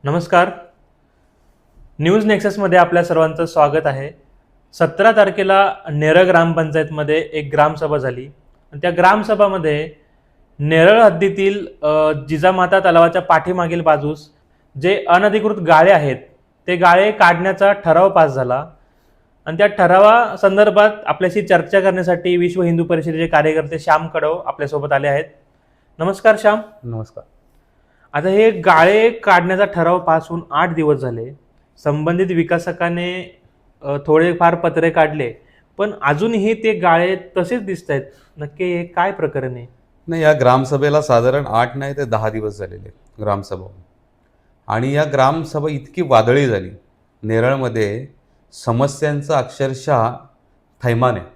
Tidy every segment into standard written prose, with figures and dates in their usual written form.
नमस्कार. न्यूज नेक्ससमध्ये आपल्या सर्वांचं स्वागत आहे. 17 तारखेला नेरळ ग्रामपंचायतमध्ये एक ग्रामसभा झाली आणि त्या ग्रामसभामध्ये नेरळ हद्दीतील जिजामाता तलावाच्या पाठीमागील बाजूस जे अनधिकृत गाळे आहेत ते गाळे काढण्याचा ठराव पास झाला आणि त्या ठरावा संदर्भात आपल्याशी चर्चा करण्यासाठी विश्व हिंदू परिषदेचे कार्यकर्ते श्याम कडव आपल्यासोबत आले आहेत. नमस्कार श्याम. नमस्कार. आता हे गाळे काढण्याचा ठराव पास होऊन 8 दिवस झाले. संबंधित विकासकाने थोडेफार पत्रे काढले, पण अजूनही ते गाळे तसेच दिसत आहेत. नक्की हे काय प्रकरण आहे? नाही, या ग्रामसभेला साधारण 8 नाही ते 10 दिवस झालेले ग्रामसभा. आणि या ग्रामसभा इतकी वादळी झाली. नेरळमध्ये समस्यांचं अक्षरशः थैमान आहे.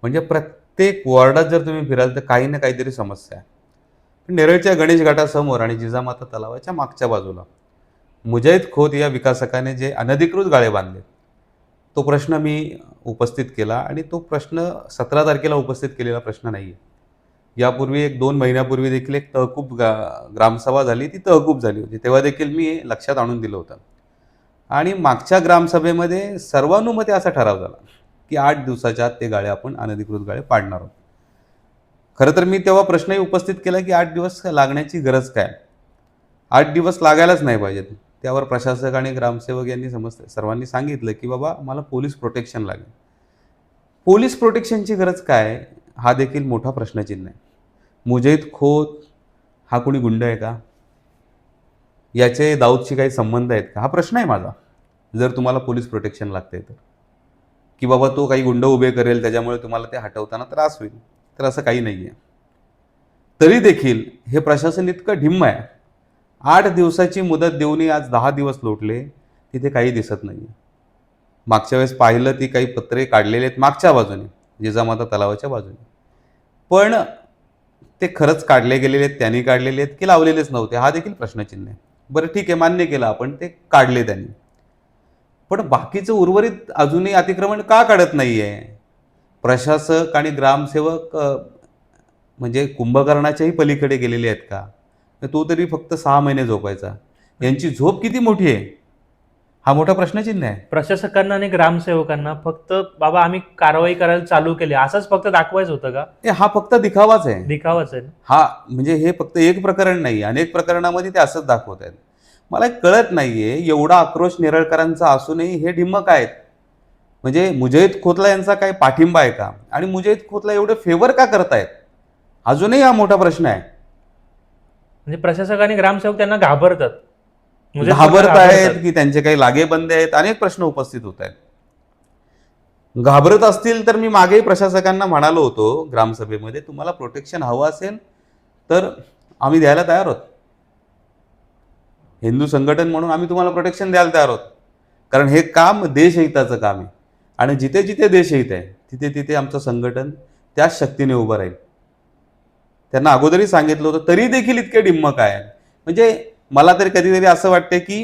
म्हणजे प्रत्येक वॉर्डात जर तुम्ही फिराल तर काही ना काहीतरी समस्या आहे. नेरळच्या गणेश घाटासमोर आणि जिजामाता तलावाच्या मागच्या बाजूला मुजैद खोत या विकासकाने जे अनधिकृत गाळे बांधले, तो प्रश्न मी उपस्थित केला. आणि तो प्रश्न 17 तारखेला उपस्थित केलेला प्रश्न नाही आहे. यापूर्वी 1-2 महिन्यापूर्वी देखील एक तहकूब ग्रामसभा झाली. ती तहकूब झाली होती, तेव्हा देखील मी लक्षात आणून दिलं होतं. आणि मागच्या ग्रामसभेमध्ये सर्वानुमते असा ठराव झाला की 8 दिवसाच्या आत ते गाळे आपण अनधिकृत गाळे पाडणार आहोत. खरं तर मी तेव्हा प्रश्नही उपस्थित केला की 8 दिवस लागण्याची गरज काय? 8 दिवस लागायलाच नाही पाहिजेत. त्यावर प्रशासक आणि ग्रामसेवक यांनी सर्वांनी सांगितलं की बाबा मला पोलीस प्रोटेक्शन लागेल. पोलीस प्रोटेक्शनची गरज काय, हा देखील मोठा प्रश्नचिन्ह आहे. मुजैद खोत हा कोणी गुंड आहे का? याचे दाऊदशी काही संबंध आहेत का? हा प्रश्न आहे माझा. जर तुम्हाला पोलीस प्रोटेक्शन लागते तर, की बाबा तो काही गुंड उभे करेल त्याच्यामुळे तुम्हाला ते हटवताना त्रास होईल, तर असं काही नाही आहे. तरी देखील हे प्रशासन इतकं ढिम्म आहे. 8 दिवसाची मुदत देऊनही आज 10 दिवस लोटले, तिथे काही दिसत नाही आहे. मागच्या वेळेस पाहिलं ती काही पत्रे काढलेले आहेत मागच्या बाजूने, जिजामाता तलावाच्या बाजूने. पण ते खरंच काढले गेलेले आहेत, त्यांनी काढलेले आहेत की लावलेलेच नव्हते, हा देखील प्रश्नचिन्ह आहे. बरं ठीक आहे, मान्य केलं आपण, ते काढले त्यांनी. पण बाकीचं उर्वरित अजूनही अतिक्रमण का काढत नाही आहे? प्रशासक आणि ग्रामसेवक म्हणजे कुंभकर्णाच्याही पलीकडे गेलेले आहेत का? तो तरी फक्त 6 महिने झोपायचा. यांची झोप किती मोठी आहे, हा मोठा प्रश्नचिन्ह आहे. प्रशासकांना आणि ग्रामसेवकांना फक्त बाबा आम्ही कारवाई करायला चालू केली असंच फक्त दाखवायचं होतं का? हा फक्त दिखावाच आहे. दिखावाच आहे ना? हा म्हणजे हे फक्त एक प्रकरण नाही, अनेक प्रकरणामध्ये ते असंच दाखवत आहेत. मला कळत नाहीये, एवढा आक्रोश नेरळकरांचा असूनही हे ढिम्म काय आहेत? म्हणजे मुजैद खोतला यांचा काय पाठिंबा आहे का? आणि मुजैद खोतला एवढे फेवर का करतायत? अजूनही हा मोठा प्रश्न आहे. म्हणजे प्रशासक आणि ग्रामसेवक त्यांना घाबरतात. घाबरत आहेत की त्यांचे काही लागेबंदे आहेत, अनेक प्रश्न उपस्थित होत आहेत. घाबरत असतील तर मी मागेही प्रशासकांना म्हणालो होतो ग्रामसभेमध्ये, तुम्हाला प्रोटेक्शन हवं असेल तर आम्ही द्यायला तयार आहोत. हिंदू संघटन म्हणून आम्ही तुम्हाला प्रोटेक्शन द्यायला तयार आहोत. कारण हे काम देशहिताचं काम आहे. आणि जिथे जिथे देशहित आहे तिथे तिथे आमचं संघटन त्याच शक्तीने उभं राहील. त्यांना अगोदरही सांगितलं होतं, तरी देखील इतके ढिम्म काय? म्हणजे मला तरी कधीतरी असं वाटते की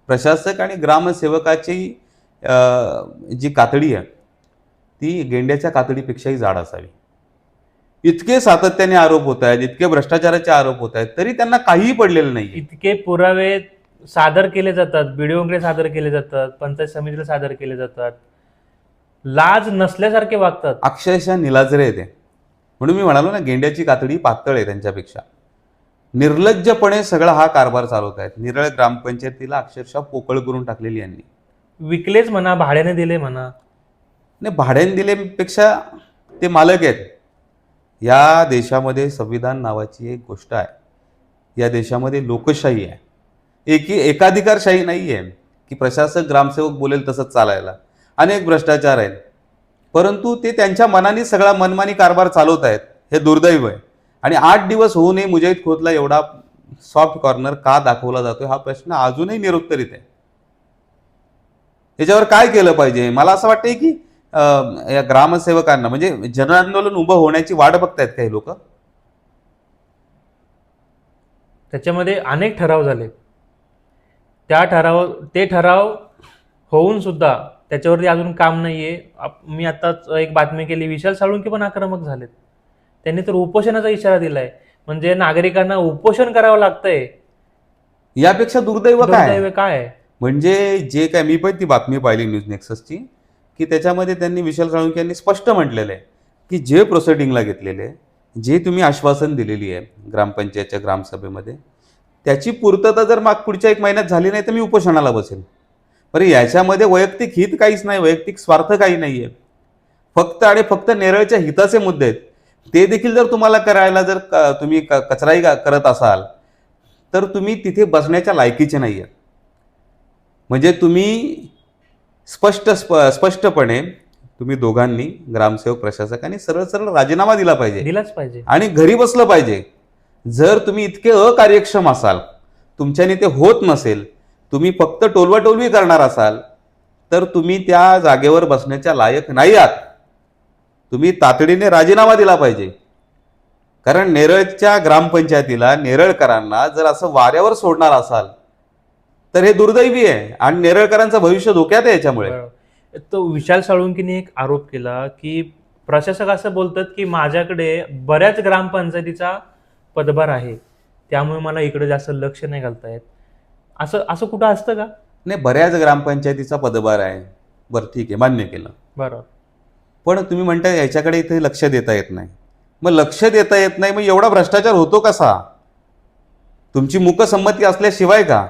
प्रशासक आणि ग्रामसेवकाची जी कातडी आहे ती गेंड्याच्या कातडीपेक्षाही जाड असावी. इतके सातत्याने आरोप होत आहेत, इतके भ्रष्टाचाराचे आरोप होत आहेत, तरी त्यांना काहीही पडलेलं नाही. इतके पुरावे सादर केले जातात, व्हिडिओकडे सादर केले जातात, पंचायत समितीला सादर केले जातात, लाज नसल्यासारखे वागतात. अक्षरशः निलाजरे येते. म्हणून मी म्हणालो ना, गेंड्याची कातडी पातळ आहे त्यांच्यापेक्षा. निर्लज्जपणे सगळा हा कारभार चालवत आहेत. नेरळ ग्रामपंचायतीला अक्षरशः पोकळ करून टाकलेली यांनी. विकलेच म्हणा, भाड्याने दिले म्हणा. नाही, भाड्याने दिल्यापेक्षा ते मालक आहेत. या देशामध्ये संविधान नावाची एक गोष्ट आहे. या देशामध्ये लोकशाही आहे. एकाधिकारशाही नाही आहे की प्रशासक ग्रामसेवक बोलेल तसंच चालायला. अनेक भ्रष्टाचार आहेत, परंतु ते त्यांच्या मनाने सगळा मनमानी कारभार चालवत आहेत. हे दुर्दैव आहे. आणि 8 दिवस होऊनही मुजैद खोतला एवढा सॉफ्ट कॉर्नर का दाखवला जातोय, हा प्रश्न अजूनही निरुत्तरित आहे. याच्यावर काय केलं पाहिजे? मला असं वाटतंय की या ग्रामसेवकांना म्हणजे जन आंदोलन उभं होण्याची वाट बघतायत काही लोक. त्याच्यामध्ये अनेक ठराव झाले. ते ठराव होऊन सुद्धा त्याच्यावरती अजून काम नाहीये. मी आताच एक बातमी केली, विशाल साळुंके पण आक्रमक झालेत. त्यांनी तर उपोषणाचा इशारा दिलाय. म्हणजे नागरिकांना उपोषण करावं लागतंय यापेक्षा दुर्दैव काय? दुर्दैव काय आहे? म्हणजे जे काय, मी पण ती बातमी पाहिली न्यूज नेक्ससची, की त्याच्यामध्ये त्यांनी विशाल साळुंखे यांनी स्पष्ट म्हटलेलं आहे की जे प्रोसिडिंगला घेतलेले, जे तुम्ही आश्वासन दिलेली आहे ग्रामपंचायतच्या ग्रामसभेमध्ये, त्याची पूर्तता जर पुढच्या 1 महिन्यात झाली नाही तर मी उपोषणाला बसेल. बरं, याच्यामध्ये वैयक्तिक हित काहीच नाही, वैयक्तिक स्वार्थ काही नाही आहे. फक्त आणि फक्त नेरळच्या हिताचे मुद्दे आहेत. ते देखील जर तुम्हाला करायला, जर तुम्ही कचराई करत असाल तर तुम्ही तिथे बसण्याच्या लायकीचे नाही आहेत. म्हणजे तुम्ही स्पष्टपणे तुम्ही दोघांनी, ग्रामसेवक प्रशासकांनी सरळ सरळ राजीनामा दिला पाहिजे दिलाच पाहिजे. आणि घरी बसलं पाहिजे. जर तुम्ही इतके अकार्यक्षम असाल, तुमच्याने ते होत नसेल, तुम्ही फक्त टोलवाटोलवी करणार असाल, तर तुम्ही त्या जागेवर बसण्याच्या लायक नाही आहात. तुम्ही तातडीने राजीनामा दिला पाहिजे. कारण नेरळच्या ग्रामपंचायतीला, नेरळकरांना जर असं वाऱ्यावर सोडणार असाल तर हे दुर्दैवी आहे आणि नेरळकरांचं भविष्य धोक्यात आहे याच्यामुळे. तो विशाल साळुंखेने एक आरोप केला की प्रशासक असं बोलतात की माझ्याकडे बऱ्याच ग्रामपंचायतीचा पदभार आहे, त्यामुळे मला इकडे जास्त लक्ष नाही घालता येत. असं असं कुठं असतं का? नाही, बऱ्याच ग्रामपंचायतीचा पदभार आहे, बरं ठीक आहे, मान्य केलं. बरोबर. पण तुम्ही म्हणता याच्याकडे इथे लक्ष देता येत नाही. मग लक्ष देता येत नाही, मग एवढा भ्रष्टाचार होतो कसा? तुमची मूकसंमती असल्याशिवाय का?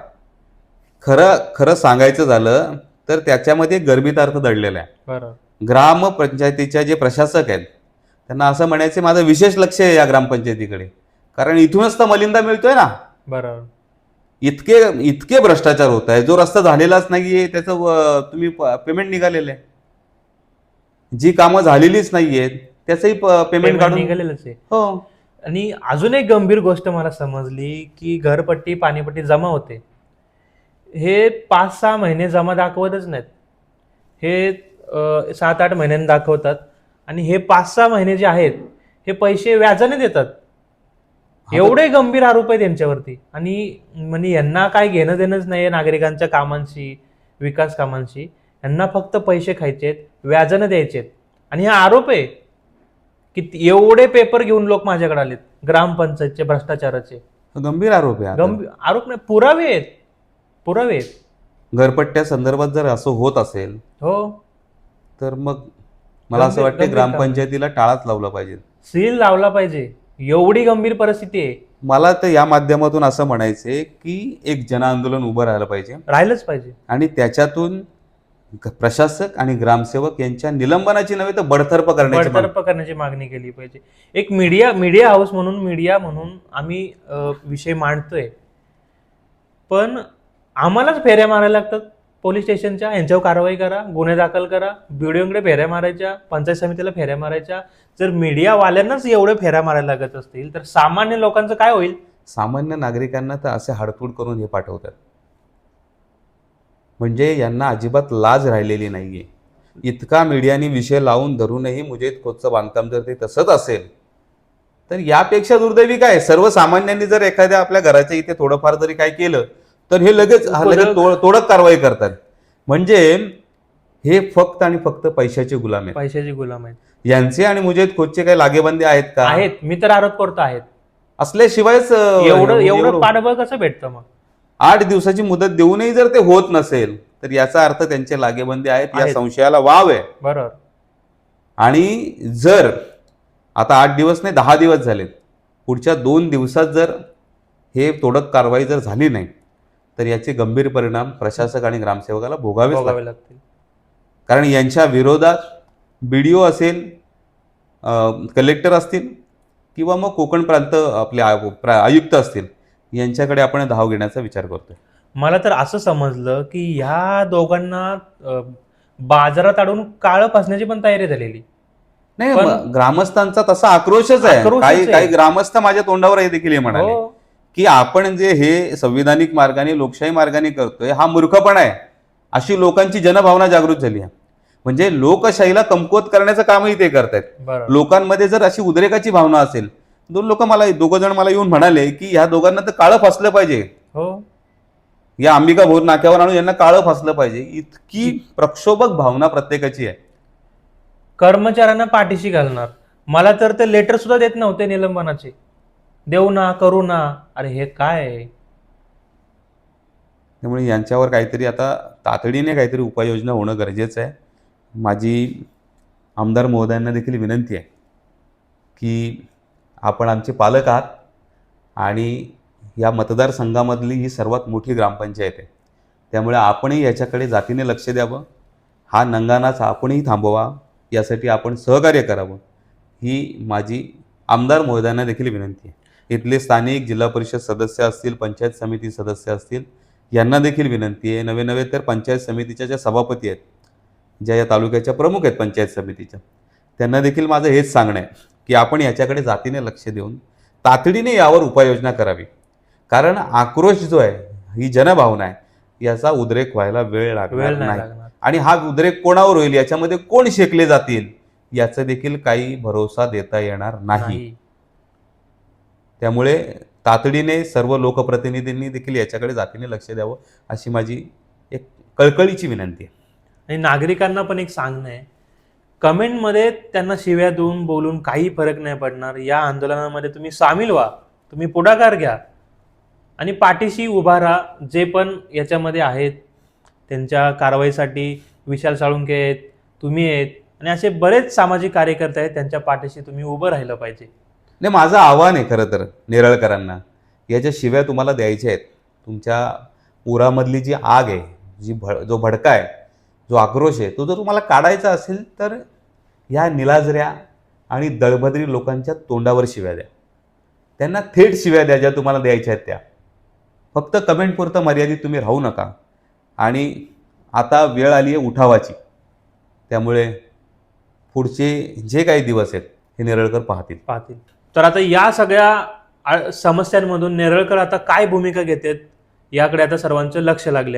खरं सांगायचं झालं तर त्याच्यामध्ये गर्भितार्थ दडलेला आहे. बरोबर. ग्रामपंचायतीच्या जे प्रशासक आहेत त्यांना असं म्हणायचे, माझं विशेष लक्ष आहे या ग्रामपंचायतीकडे, कारण इथूनच तर मलिंदा मिळतोय ना. बरोबर. इतके भ्रष्टाचार होत आहे. जो रस्ता झालेलाच नाहीये त्याचं तुम्ही पेमेंट निघालेलं आहे. जी कामं झालेलीच नाहीयेत त्याचंही पेमेंट काढून निघालेलंच आहे. हो. आणि अजून एक गंभीर गोष्ट मला समजली की घरपट्टी पाणीपट्टी जमा होते, हे 5-6 महिने जमा दाखवतच नाहीत. हे 7-8 महिन्यांनी दाखवतात आणि हे 5-6 महिने जे आहेत हे पैसे व्याजाने देतात. एवढे गंभीर आरोप आहे त्यांच्यावरती. आणि म्हणजे यांना काय घेणं देणंच नाहीये नागरिकांच्या कामांशी, विकास कामांशी. यांना फक्त पैसे खायचेत, व्याजाने द्यायचेत. आणि हा आरोप आहे की एवढे पेपर घेऊन लोक माझ्याकडे आलेत ग्रामपंचायतचे भ्रष्टाचाराचे. गंभीर आरोप आहे. गंभीर आरोप नाही, पुरावे आहेत, पुरावे आहेत. घरपट्ट्या संदर्भात जर असं होत असेल हो, तर मग मला असं वाटतं गंभीर ग्रामपंचायतीला टाळाच लावला पाहिजे, सील लावला पाहिजे. एवढी गंभीर परिस्थिती आहे. मला तर या माध्यमातून असं म्हणायचंय की एक जन आंदोलन उभं राहायला पाहिजे राहिलंच पाहिजे. आणि त्याच्यातून प्रशासक आणि ग्रामसेवक यांच्या निलंबनाची नव्हे तर बडतर्फ करण्याची मागणी केली पाहिजे. एक मीडिया हाऊस म्हणून, मीडिया म्हणून आम्ही विषय मांडतोय, पण आम्हालाच फेऱ्या मारायला लागतात पोलीस स्टेशनच्या. यांच्यावर कारवाई करा, गुन्हे दाखल करा, बीडीओकडे फेऱ्या मारायच्या, पंचायत समितीला फेऱ्या मारायच्या. जर मीडियावाल्यांनाच एवढे फेऱ्या मारायला लागत असतील तर सामान्य लोकांचं काय होईल? सामान्य नागरिकांना तर असे हाडतूड करून हे पाठवतात. म्हणजे यांना अजिबात लाज राहिलेली नाहीये. इतका मीडियाने विषय लावून धरूनही मुजेत खोदचं बांधकाम जर ते तसंच असेल तर यापेक्षा दुर्दैवी काय? सर्वसामान्यांनी जर एखाद्या आपल्या घराच्या इथे थोडंफार जरी काय केलं तर हे लगेच तोडक कारवाई करतात. म्हणजे हे फक्त आणि फक्त पैशाचे गुलाम आहेत. पैशाचे गुलाम आहेत. यांचे आणि मुजेत खोदचे काही लागेबंदी आहेत का? आहेत. मी तर आरोप करतो आहेत. असल्याशिवायच एवढं पाठबळ कसं भेटतं मग? 8 दिवसाची मुदत देऊनही जर ते होत नसेल तर याचा अर्थ त्यांचे लागेबंदी आहेत या संशयाला वाव आहे. बरोबर. आणि जर आता 8 दिवस नाही 10 दिवस झालेत, पुढच्या 2 दिवसात जर हे तोडक कारवाई जर झाली नाही तर याचे गंभीर परिणाम प्रशासक आणि ग्रामसेवकाला भोगावेच लागतील. कारण यांच्या विरोधात बीडीओ असेल, कलेक्टर असतील किंवा मग कोकण प्रांत आपले आयुक्त असतील, यांच्याकडे आपण धाव घेण्याचा विचार करतोय. मला तर असं समजलं की ह्या दोघांना बाजारात अडवून काळं फासण्याची पण तयारी झालेली. नाही, ग्रामस्थांचा तसा आक्रोशच आहे. काही ग्रामस्थ माझ्या तोंडावर देखील हे म्हणाले की आपण जे हे संविधानिक मार्गाने, लोकशाही मार्गाने करतोय हा मूर्खपणा आहे. अशी लोकांची जनभावना जागृत झाली आहे. म्हणजे लोकशाहीला कमकुवत करण्याचं कामही ते करतायत. लोकांमध्ये जर अशी उद्रेकाची भावना असेल, दोघं जण मला येऊन म्हणाले की ह्या दोघांना तर काळं फासलं पाहिजे. हो, या अंबिका भोर नाक्यावर आणून यांना काळं फासलं पाहिजे. इतकी प्रक्षोभक भावना प्रत्येकाची आहे. कर्मचाऱ्यांना पाठीशी घालणार. मला तर ते लेटर सुद्धा देत नव्हते निलंबनाचे. देऊ ना, करू ना. अरे हे काय? त्यामुळे यांच्यावर काहीतरी आता तातडीने काहीतरी उपाययोजना होणं गरजेचं आहे. माझी आमदार महोदयांना देखील विनंती आहे की आपण आमचे पालक आहात आणि या मतदारसंघामधली ही सर्वात मोठी ग्रामपंचायत आहे. त्यामुळे आपणही याच्याकडे जातीने लक्ष द्यावं, हा नंगानाच आपणही थांबवा, यासाठी आपण सहकार्य करावं, ही माझी आमदार महोदयांना देखील विनंती आहे. इथले स्थानिक जिल्हा परिषद सदस्य असतील, पंचायत समिती सदस्य असतील, यांना देखील विनंती आहे. नवे नवे तर पंचायत समितीच्या ज्या सभापती आहेत, ज्या या तालुक्याच्या प्रमुख आहेत पंचायत समितीच्या, त्यांना देखील माझं हेच सांगणं आहे की आपण याच्याकडे जातीने लक्ष देऊन तातडीने यावर उपाययोजना करावी. कारण आक्रोश जो आहे, ही जनभावना आहे, याचा उद्रेक व्हायला वेळ लागणार नाही नाही. लागणार. आणि हा उद्रेक कोणावर होईल, याच्यामध्ये कोण शेकले जातील, याचा देखील काही भरोसा देता येणार नाही. नाही. त्यामुळे तातडीने सर्व लोकप्रतिनिधींनी देखील याच्याकडे जातीने लक्ष द्यावं, अशी माझी एक कळकळीची विनंती आहे. आणि नागरिकांना पण एक सांगणं आहे, कमेंटमध्ये त्यांना शिव्या देऊन बोलून काही फरक नाही पडणार. या आंदोलनामध्ये तुम्ही सामील व्हा, तुम्ही पुढाकार घ्या आणि पाठीशी उभा राहा. जे पण याच्यामध्ये आहेत त्यांच्या कारवाईसाठी विशाल साळुंके आहेत, तुम्ही आहेत आणि असे बरेच सामाजिक कार्यकर्ते आहेत, त्यांच्या पाठीशी तुम्ही उभं राहिलं पाहिजे. नाही, माझं आव्हान आहे खरं तर नेरळकरांना, याच्या शिव्या तुम्हाला द्यायच्या आहेत. तुमच्या उरामधली जी आग आहे, जो भडका आहे, जो आक्रोश आहे, तो जर तुम्हाला काढायचा असेल तर ह्या निलाजऱ्या आणि दळभद्री लोकांच्या तोंडावर शिव्या द्या. त्यांना थेट शिव्या द्या, ज्या तुम्हाला द्यायच्या आहेत त्या. फक्त कमेंटपुरतं मर्यादित तुम्ही राहू नका. आणि आता वेळ आली आहे उठावाची. त्यामुळे पुढचे जे काही दिवस आहेत हे नेरळकर पाहतील. तर आता या सगळ्या समस्यांमधून नेरळकर आता काय भूमिका घेतात, याकडे आता सर्वांचं लक्ष लागले.